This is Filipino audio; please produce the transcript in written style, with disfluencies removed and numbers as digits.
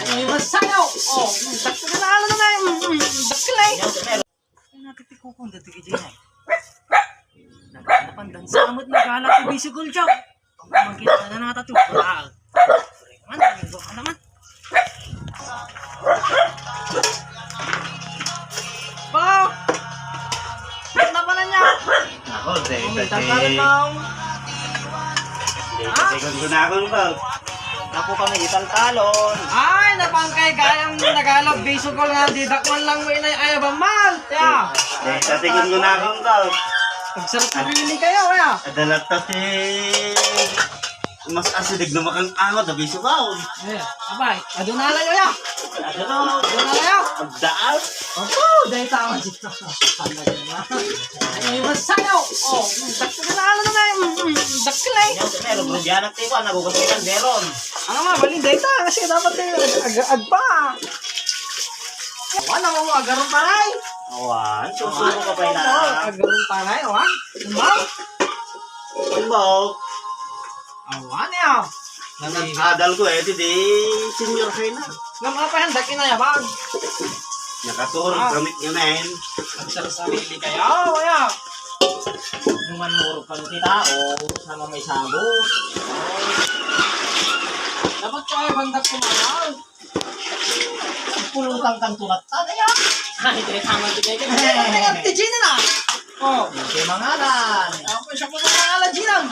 Ay, masayaw! Oh, dakil na ano na yung dakil ay! Ay, nakitiko ko, datigay dyan ay. Nagpanapandan sa amot na gala ko bisigol siya. Magkita na natatu. Wala. Man, nangyago ka naman. Pao! Ano pa na niya? Ako, dahil Umitan ka rin mo. Dahil ko na akong bag. Napo kami italtalon. Ay, napangkay gayang nagalog bisigol nga di dakman lang mo inay ayabang mal. Ya. Dahil ko na akong bag. Pagsarap na bibili kayo, kaya. Adalat kasi mas asidig na makang angot na biso ka. Eh, abay, adunala nyo ya. Ano? Adunala ya. Magdaal. Opo, dahil tama dito. Ay, masayaw. Oh, dakil na ano na yung dakil ay. Meron bro diyan at tiwan. Nagugasikan meron. Ano nga, balin dahil ta. Kasi dapat ag pa. Wala mo agarong paray. Awan. Susuro ka pa na. Agarong paray, awan. Tumaw. Tumbok. Awan ya. Adal ko eh. Di senior kayo na. Ngamapahan, dakin na yabang. Nakaturog kami ngayon. Nagsarasarili kayo, kaya. Yung manuro pa ng tao, sama may sabot. Dapat ko ay bandag kumanal. Pulutang kang tulat. Kaya. Ay, tama di kayo. Ay, TG na na. Oh, Hindi mangalan. ako siya po sa mga alaji lang.